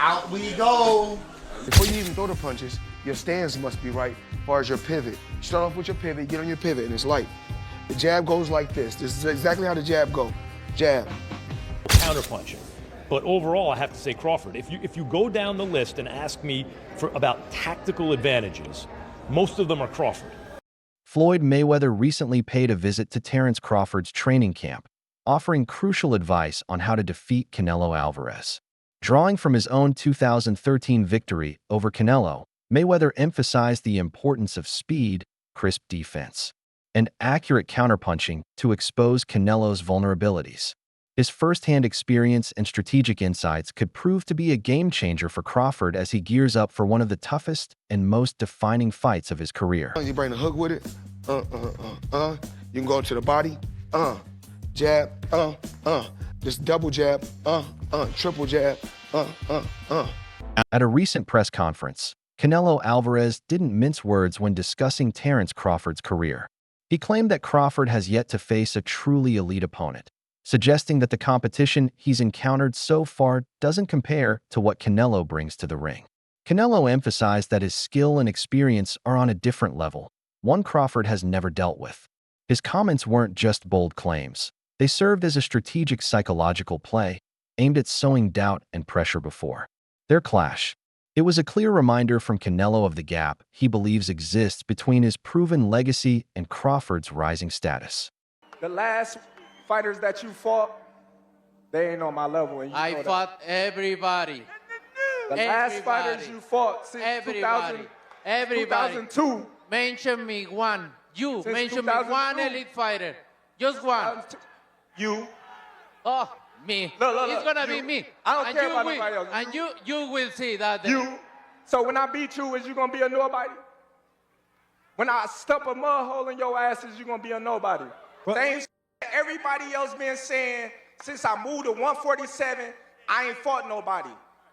Out we go. Before you even throw the punches, your stance must be right as far as your pivot. You start off with your pivot, get on your pivot, and it's light. The jab goes like this. This is exactly how the jab goes. Jab. Counterpunching. But overall, I have to say Crawford. If you go down the list and ask me about tactical advantages, most of them are Crawford. Floyd Mayweather recently paid a visit to Terence Crawford's training camp, offering crucial advice on how to defeat Canelo Alvarez. Drawing from his own 2013 victory over Canelo, Mayweather emphasized the importance of speed, crisp defense, and accurate counterpunching to expose Canelo's vulnerabilities. His first-hand experience and strategic insights could prove to be a game-changer for Crawford as he gears up for one of the toughest and most defining fights of his career. You bring the hook with it. You can go to the body. Jab. Just double jab. Triple jab. At a recent press conference, Canelo Alvarez didn't mince words when discussing Terence Crawford's career. He claimed that Crawford has yet to face a truly elite opponent, suggesting that the competition he's encountered so far doesn't compare to what Canelo brings to the ring. Canelo emphasized that his skill and experience are on a different level, one Crawford has never dealt with. His comments weren't just bold claims. They served as a strategic psychological play, aimed at sowing doubt and pressure before their clash. It was a clear reminder from Canelo of the gap he believes exists between his proven legacy and Crawford's rising status. The last fighters that you fought, they ain't on my level. And I fought everybody. The last fighters you fought since 2002. Mention me one. You Since mention me 2002. one elite fighter. Just one. You. Oh, me. Look, It's gonna you. be me. I don't And care you about will- nobody else. And you will see that. You. So when I beat you, is you gonna be a nobody? When I stump a mud hole in your ass, is you gonna be a nobody? Same shit everybody else been saying since I moved to 147, I ain't fought nobody.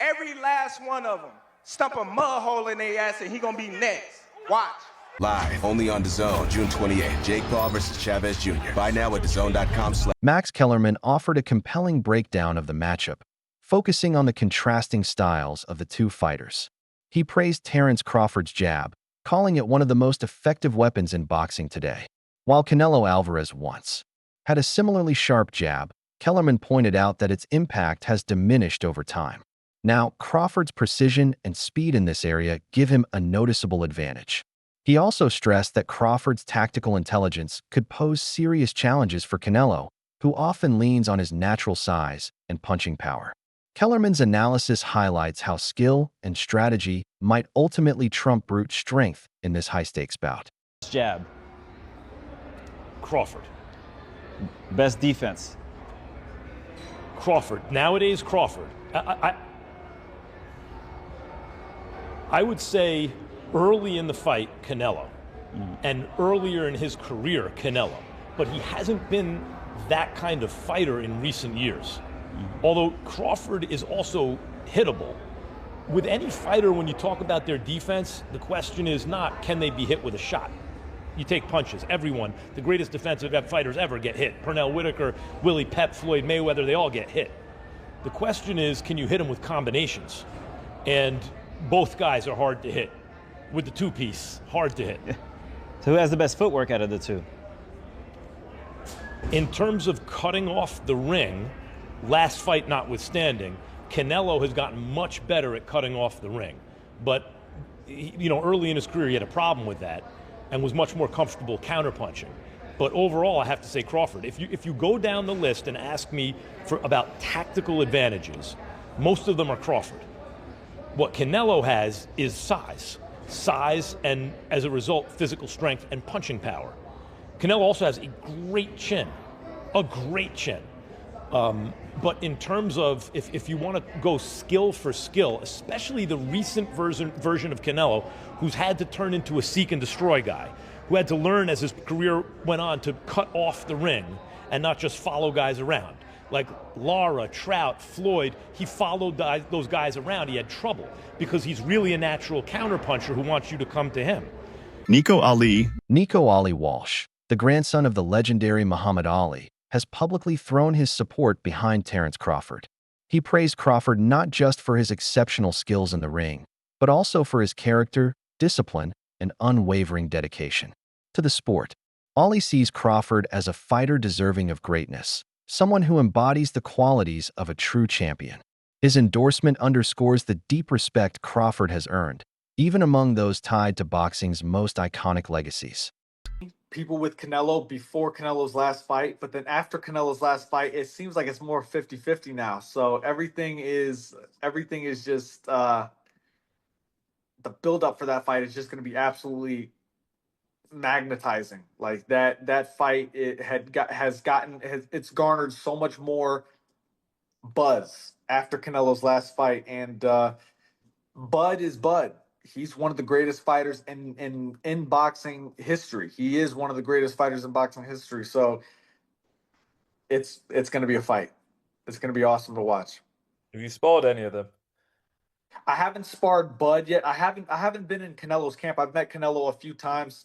Every last one of them stump a mud hole in their ass and he gonna be next. Watch. Live, only on DAZN, June 28th. Jake Paul versus Chavez Jr. Buy now at DAZN.com. Max Kellerman offered a compelling breakdown of the matchup, focusing on the contrasting styles of the two fighters. He praised Terence Crawford's jab, calling it one of the most effective weapons in boxing today. While Canelo Alvarez once had a similarly sharp jab, Kellerman pointed out that its impact has diminished over time. Now, Crawford's precision and speed in this area give him a noticeable advantage. He also stressed that Crawford's tactical intelligence could pose serious challenges for Canelo, who often leans on his natural size and punching power. Kellerman's analysis highlights how skill and strategy might ultimately trump brute strength in this high-stakes bout. Jab. Crawford. Best defense. Crawford. Nowadays, Crawford. I would say early in the fight, Canelo. And earlier in his career, Canelo. But he hasn't been that kind of fighter in recent years. Although Crawford is also hittable. With any fighter, when you talk about their defense, the question is not, can they be hit with a shot? You take punches. Everyone, the greatest defensive fighters ever get hit. Pernell Whitaker, Willie Pep, Floyd Mayweather, they all get hit. The question is, can you hit them with combinations? And both guys are hard to hit. With the two-piece, hard to hit. So who has the best footwork out of the two? In terms of cutting off the ring, last fight notwithstanding, Canelo has gotten much better at cutting off the ring. But, early in his career, he had a problem with that and was much more comfortable counterpunching. But overall, I have to say Crawford. If you go down the list and ask me about tactical advantages, most of them are Crawford. What Canelo has is size, and as a result, physical strength and punching power. Canelo also has a great chin. But in terms of, if you want to go skill for skill, especially the recent version of Canelo, who's had to turn into a seek and destroy guy, who had to learn as his career went on to cut off the ring and not just follow guys around. Like Lara, Trout, Floyd, he followed those guys around. He had trouble because he's really a natural counterpuncher who wants you to come to him. Nico Ali Walsh, the grandson of the legendary Muhammad Ali, has publicly thrown his support behind Terence Crawford. He praised Crawford not just for his exceptional skills in the ring, but also for his character, discipline, and unwavering dedication to the sport. Ollie sees Crawford as a fighter deserving of greatness, someone who embodies the qualities of a true champion. His endorsement underscores the deep respect Crawford has earned, even among those tied to boxing's most iconic legacies. People with Canelo before Canelo's last fight, but then after Canelo's last fight, it seems like it's more 50-50 now. So everything is just the build up for that fight is just going to be absolutely magnetizing. Like that fight, it's garnered so much more buzz after Canelo's last fight, and Bud is Bud. He's one of the greatest fighters in boxing history. He is one of the greatest fighters in boxing history. So it's going to be a fight. It's going to be awesome to watch. Have you sparred any of them? I haven't sparred Bud yet. I haven't been in Canelo's camp. I've met Canelo a few times.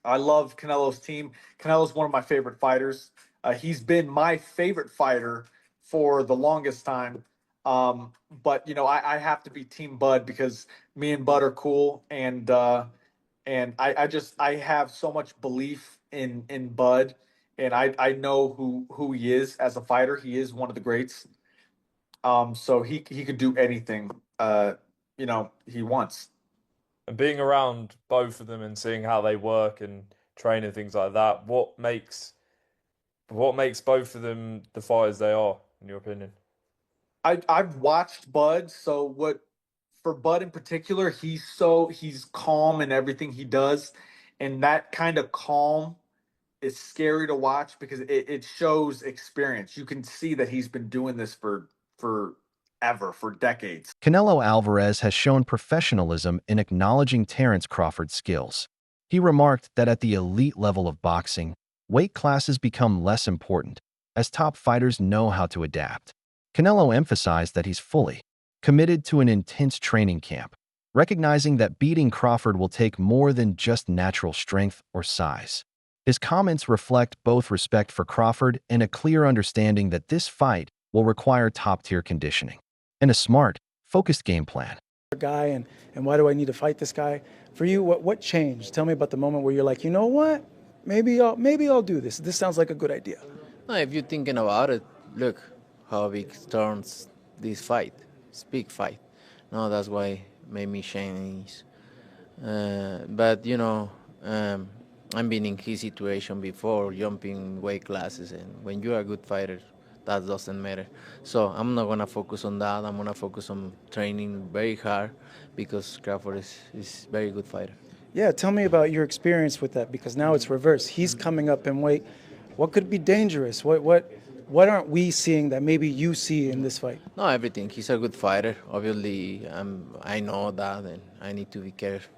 I love Canelo's team. Canelo's one of my favorite fighters. He's been my favorite fighter for the longest time. But you know, I have to be Team Bud because me and Bud are cool, and I have so much belief in Bud, and I know who he is as a fighter. He is one of the greats. So he could do anything he wants. And being around both of them and seeing how they work and train and things like that, what makes both of them the fighters they are, in your opinion? I've watched Bud, so for Bud in particular, he's calm in everything he does, and that kind of calm is scary to watch because it shows experience. You can see that he's been doing this for decades. Canelo Alvarez has shown professionalism in acknowledging Terence Crawford's skills. He remarked that at the elite level of boxing, weight classes become less important, as top fighters know how to adapt. Canelo emphasized that he's fully committed to an intense training camp, recognizing that beating Crawford will take more than just natural strength or size. His comments reflect both respect for Crawford and a clear understanding that this fight will require top-tier conditioning and a smart, focused game plan. Guy and why do I need to fight this guy? For you, what changed? Tell me about the moment where you're like, you know what? Maybe I'll do this. This sounds like a good idea. No, if you're thinking about it, look how big turns this fight. It's a big fight. No, that's why made me change. But I've been in his situation before, jumping weight classes, and when you're a good fighter, that doesn't matter. So I'm not gonna focus on that. I'm gonna focus on training very hard because Crawford is a very good fighter. Yeah, tell me about your experience with that, because now it's reverse. He's coming up in weight. What could be dangerous? What aren't we seeing that maybe you see in this fight? No, everything. He's a good fighter. Obviously, I know that, and I need to be careful.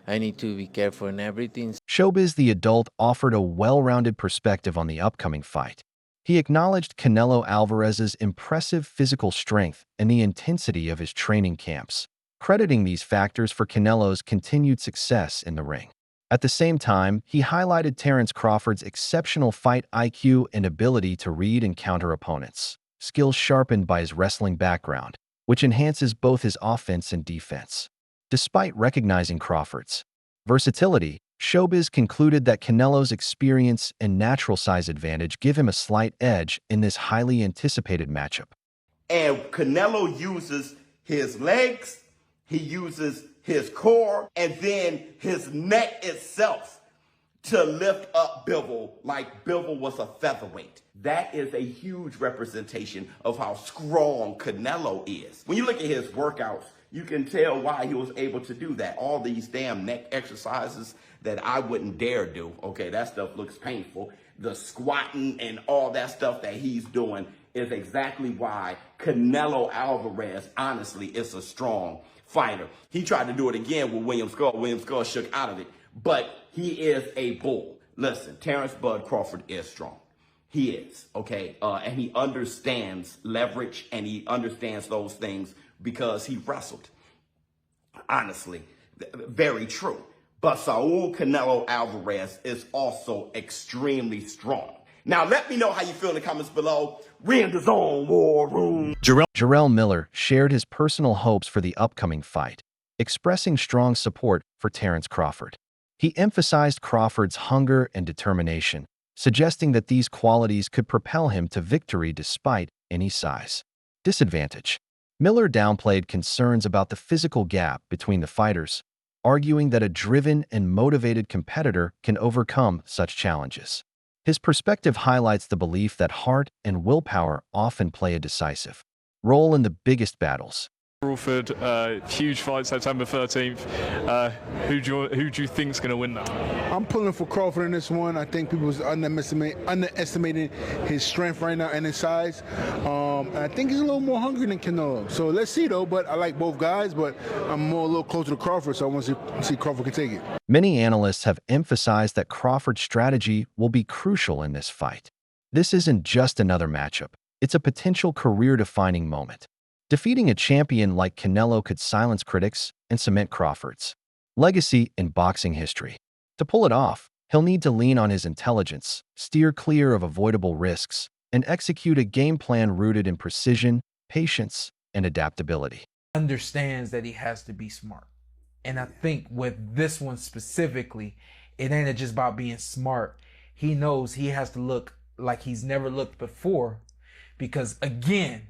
I need to be careful in everything. Showbiz the Adult offered a well-rounded perspective on the upcoming fight. He acknowledged Canelo Alvarez's impressive physical strength and the intensity of his training camps, crediting these factors for Canelo's continued success in the ring. At the same time, he highlighted Terence Crawford's exceptional fight IQ and ability to read and counter opponents, skills sharpened by his wrestling background, which enhances both his offense and defense. Despite recognizing Crawford's versatility, Showbiz concluded that Canelo's experience and natural size advantage give him a slight edge in this highly anticipated matchup. And Canelo uses his legs, he uses his core, and then his neck itself to lift up Bivol like Bivol was a featherweight. That is a huge representation of how strong Canelo is. When you look at his workouts, you can tell why he was able to do that. All these damn neck exercises that I wouldn't dare do. Okay, that stuff looks painful. The squatting and all that stuff that he's doing is exactly why Canelo Alvarez, honestly, is a strong fighter. He tried to do it again with William Skull. William Skull shook out of it, but he is a bull. Listen, Terence Bud Crawford is strong. He is, okay? And he understands leverage, and he understands those things because he wrestled. Honestly, very true. But Saul Canelo Alvarez is also extremely strong. Now, let me know how you feel in the comments below. We in the zone, war room. Jarrell Miller shared his personal hopes for the upcoming fight, expressing strong support for Terence Crawford. He emphasized Crawford's hunger and determination, suggesting that these qualities could propel him to victory despite any size disadvantage. Miller downplayed concerns about the physical gap between the fighters, arguing that a driven and motivated competitor can overcome such challenges. His perspective highlights the belief that heart and willpower often play a decisive role in the biggest battles. Crawford, huge fight September 13th. Who do you think's going to win that? I'm pulling for Crawford in this one. I think people was underestimating his strength right now and his size. And I think he's a little more hungry than Canelo. So let's see though. But I like both guys, but I'm more a little closer to Crawford, so I want to see Crawford can take it. Many analysts have emphasized that Crawford's strategy will be crucial in this fight. This isn't just another matchup. It's a potential career-defining moment. Defeating a champion like Canelo could silence critics and cement Crawford's legacy in boxing history. To pull it off, he'll need to lean on his intelligence, steer clear of avoidable risks, and execute a game plan rooted in precision, patience, and adaptability. Understands that he has to be smart. And I think with this one specifically, it ain't just about being smart. He knows he has to look like he's never looked before, because again,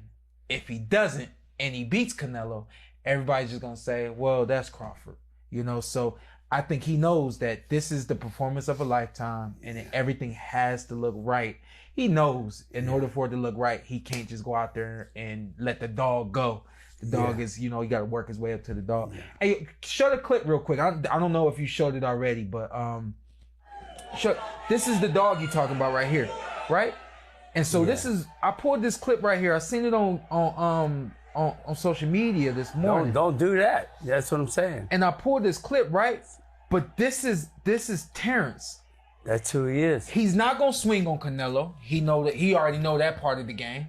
if he doesn't and he beats Canelo, everybody's just going to say, well, that's Crawford. You know, so I think he knows that this is the performance of a lifetime and everything has to look right. He knows in order for it to look right, he can't just go out there and let the dog go. The dog is, you know, he got to work his way up to the dog. Hey, show the clip real quick. I don't know if you showed it already, but this is the dog you're talking about right here, right? And so this is, I pulled this clip right here. I seen it on social media this morning. Don't do that. That's what I'm saying. And I pulled this clip, right? But this is Terence. That's who he is. He's not gonna swing on Canelo. He already know that part of the game.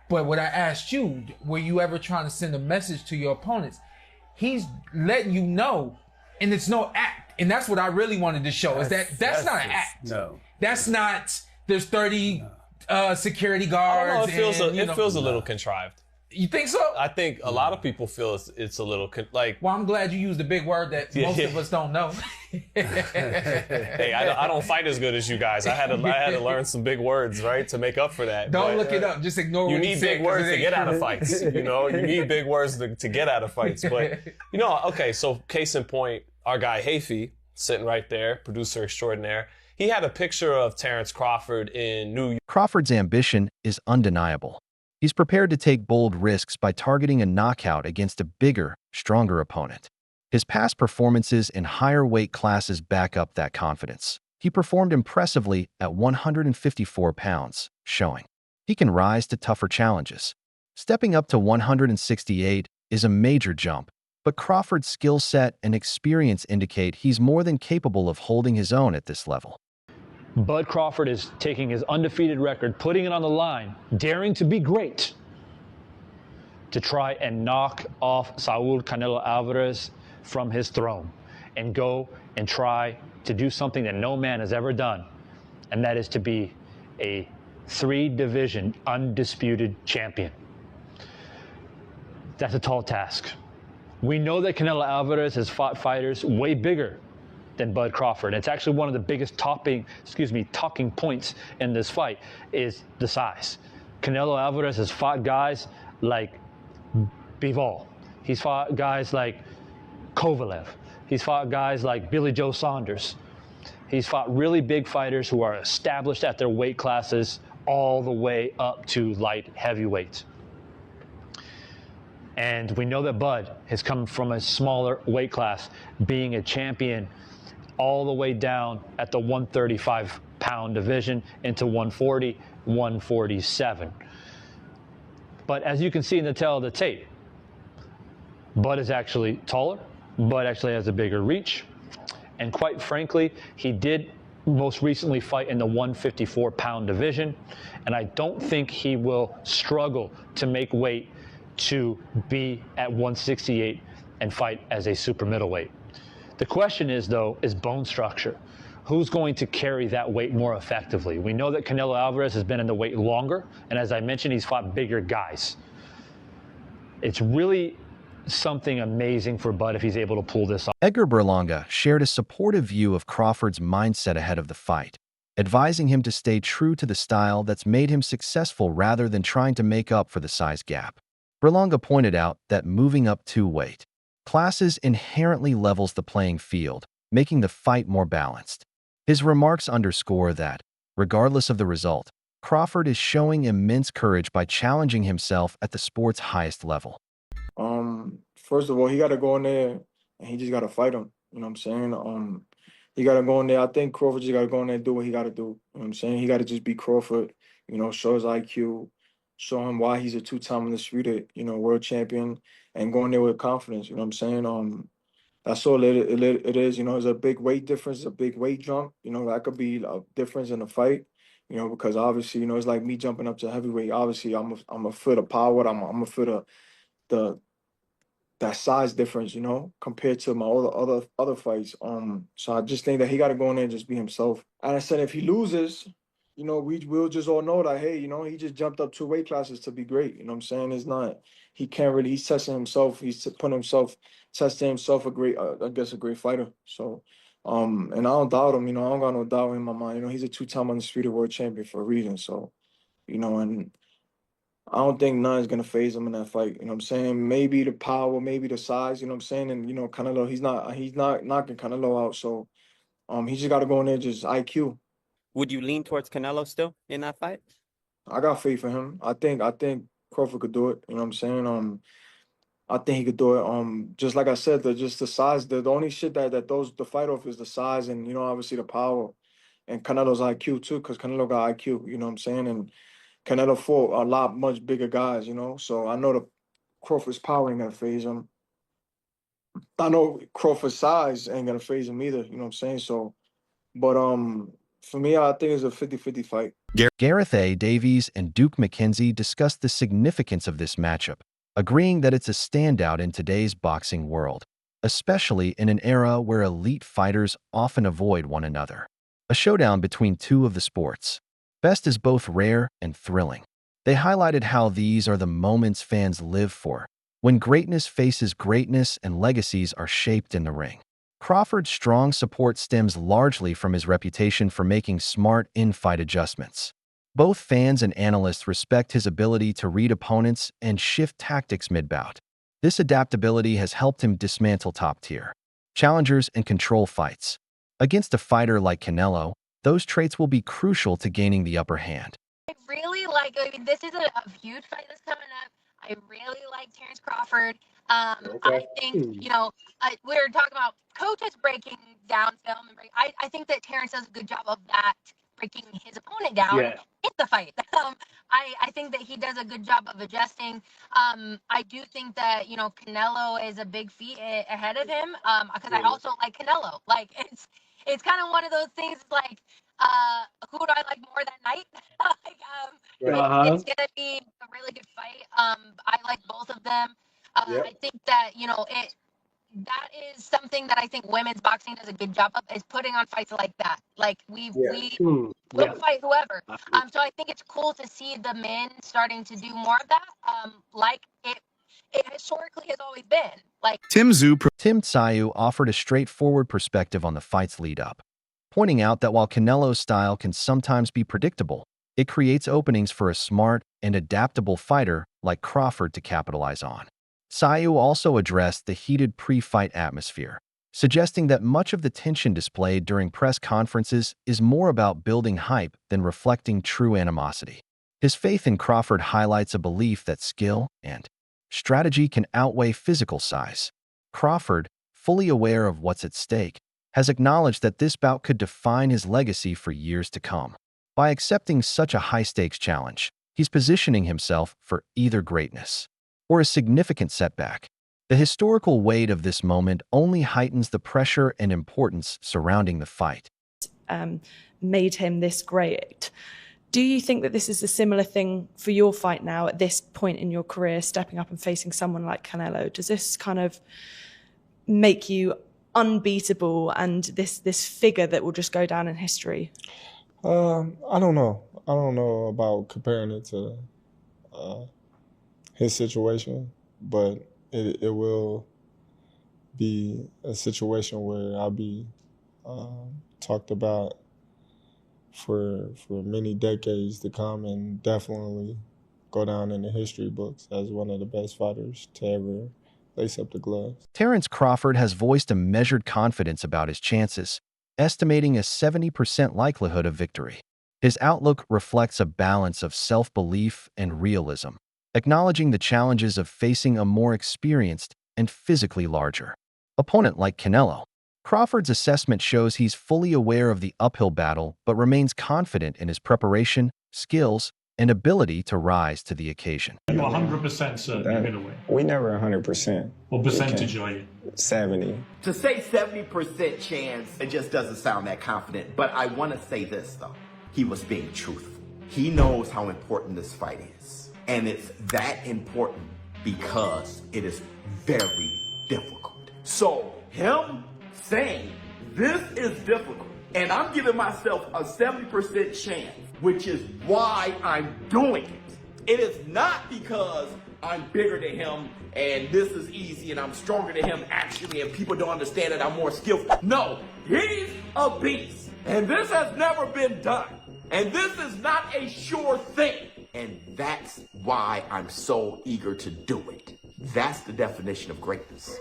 But what I asked you, were you ever trying to send a message to your opponents? He's letting you know, and it's no act. And that's what I really wanted to show, is that's not an act. No. That's not, there's 30 security guards. I don't know, it feels a little contrived. You think so? I think a lot of people feel it's a little like. Well, I'm glad you used a big word that most of us don't know. Hey, I don't fight as good as you guys. I had to learn some big words, right, to make up for that. Don't look it up. Just ignore what you need big words to get out of fights. You know, you need big words to get out of fights. But you know, okay. So case in point, our guy Hafey, sitting right there, producer extraordinaire. He had a picture of Terence Crawford in New York. Crawford's ambition is undeniable. He's prepared to take bold risks by targeting a knockout against a bigger, stronger opponent. His past performances in higher weight classes back up that confidence. He performed impressively at 154 pounds, showing he can rise to tougher challenges. Stepping up to 168 is a major jump, but Crawford's skill set and experience indicate he's more than capable of holding his own at this level. Bud Crawford is taking his undefeated record, putting it on the line, daring to be great, to try and knock off Saul Canelo Alvarez from his throne and go and try to do something that no man has ever done, and that is to be a 3-division undisputed champion. That's a tall task. We know that Canelo Alvarez has fought fighters way bigger than Bud Crawford. It's actually one of the biggest talking points in this fight is the size. Canelo Alvarez has fought guys like Bivol. He's fought guys like Kovalev. He's fought guys like Billy Joe Saunders. He's fought really big fighters who are established at their weight classes all the way up to light heavyweight. And we know that Bud has come from a smaller weight class, being a champion all the way down at the 135-pound division into 140, 147. But as you can see in the tail of the tape, Bud is actually taller. Bud actually has a bigger reach. And quite frankly, he did most recently fight in the 154-pound division. And I don't think he will struggle to make weight to be at 168 and fight as a super middleweight. The question is, though, is bone structure. who's going to carry that weight more effectively? We know that Canelo Alvarez has been in the weight longer, and as I mentioned, he's fought bigger guys. It's really something amazing for Bud if he's able to pull this off. Edgar Berlanga shared a supportive view of Crawford's mindset ahead of the fight, advising him to stay true to the style that's made him successful rather than trying to make up for the size gap. Berlanga pointed out that moving up 2 weight classes inherently levels the playing field, making the fight more balanced. His remarks underscore that, regardless of the result, Crawford is showing immense courage by challenging himself at the sport's highest level. First of all, he got to go in there and he just got to fight him. You know what I'm saying? He got to go in there. I think Crawford just got to go in there and do what he got to do. You know what I'm saying? He got to just be Crawford, show his IQ, show him why he's a 2-time undisputed, world champion, and go in there with confidence. You know what I'm saying? That's all it is. It's a big weight difference, a big weight jump. That could be a difference in the fight. Because obviously, it's like me jumping up to heavyweight. Obviously, I'm a foot of power. I'm a foot of that size difference, compared to my other fights. So I just think that he got to go in there and just be himself. And I said, if he loses, we'll just all know that, hey, he just jumped up 2 weight classes to be great. You know what I'm saying? It's not, he can't really, he's testing himself. He's testing himself a great fighter. So, and I don't doubt him, I don't got no doubt in my mind. He's a 2-time undisputed world champion for a reason. So, and I don't think none's gonna phase him in that fight. You know what I'm saying? Maybe the power, maybe the size, you know what I'm saying? And Canelo, he's not knocking Canelo out. So he just gotta go in there just IQ. Would you lean towards Canelo still in that fight? I got faith in him. I think Crawford could do it. You know what I'm saying? I think he could do it. Just like I said, just the size. The only shit that throws the fight off is the size and obviously the power. And Canelo's IQ too, because Canelo got IQ, you know what I'm saying? And Canelo fought a lot much bigger guys, so I know the Crawford's power ain't gonna phase him. I know Crawford's size ain't gonna phase him either, you know what I'm saying? So, but for me, I think it's a 50-50 fight. Gareth A. Davies and Duke McKenzie discussed the significance of this matchup, agreeing that it's a standout in today's boxing world, especially in an era where elite fighters often avoid one another. A showdown between 2 of the sport's best is both rare and thrilling. They highlighted how these are the moments fans live for, when greatness faces greatness and legacies are shaped in the ring. Crawford's strong support stems largely from his reputation for making smart in-fight adjustments. Both fans and analysts respect his ability to read opponents and shift tactics mid-bout. This adaptability has helped him dismantle top-tier challengers and control fights. Against a fighter like Canelo, those traits will be crucial to gaining the upper hand. I really like, this is a huge fight that's coming up. I really like Terence Crawford. I think, we were talking about coaches breaking down film. I think that Terence does a good job of that, breaking his opponent down in the fight. I think that he does a good job of adjusting. I do think that, Canelo is a big feat ahead of him because I also like Canelo. It's kind of one of those things like, who do I like more that night? It's going to be a really good fight. I like both of them. I think that, that is something that I think women's boxing does a good job of, is putting on fights like that. We'll fight whoever. So I think it's cool to see the men starting to do more of that. It historically has always been. Tim Tszyu offered a straightforward perspective on the fight's lead-up, pointing out that while Canelo's style can sometimes be predictable, it creates openings for a smart and adaptable fighter like Crawford to capitalize on. Tszyu also addressed the heated pre-fight atmosphere, suggesting that much of the tension displayed during press conferences is more about building hype than reflecting true animosity. His faith in Crawford highlights a belief that skill and strategy can outweigh physical size. Crawford, fully aware of what's at stake, has acknowledged that this bout could define his legacy for years to come. By accepting such a high-stakes challenge, he's positioning himself for either greatness or a significant setback. The historical weight of this moment only heightens the pressure and importance surrounding the fight. Made him this great. Do you think that this is a similar thing for your fight now at this point in your career, stepping up and facing someone like Canelo? Does this kind of make you unbeatable and this figure that will just go down in history? I don't know. I don't know about comparing it to his situation, but it will be a situation where I'll be talked about for many decades to come, and definitely go down in the history books as one of the best fighters to ever lace up the gloves. Terence Crawford has voiced a measured confidence about his chances, estimating a 70% likelihood of victory. His outlook reflects a balance of self-belief and realism, acknowledging the challenges of facing a more experienced and physically larger opponent like Canelo. Crawford's assessment shows he's fully aware of the uphill battle but remains confident in his preparation, skills, and ability to rise to the occasion. You're 100% certain you're going to win. We never 100%. What percentage are you? 70. To say 70% chance, it just doesn't sound that confident. But I want to say this, though. He was being truthful. He knows how important this fight is. And it's that important because it is very difficult. So him saying this is difficult, and I'm giving myself a 70% chance, which is why I'm doing it. It is not because I'm bigger than him and this is easy and I'm stronger than him actually and people don't understand that I'm more skillful. No, he's a beast. And this has never been done. And this is not a sure thing. And that's why I'm so eager to do it. That's the definition of greatness.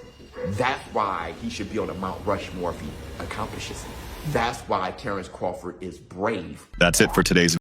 That's why he should be on a Mount Rushmore if he accomplishes it. That's why Terence Crawford is brave. That's it for today's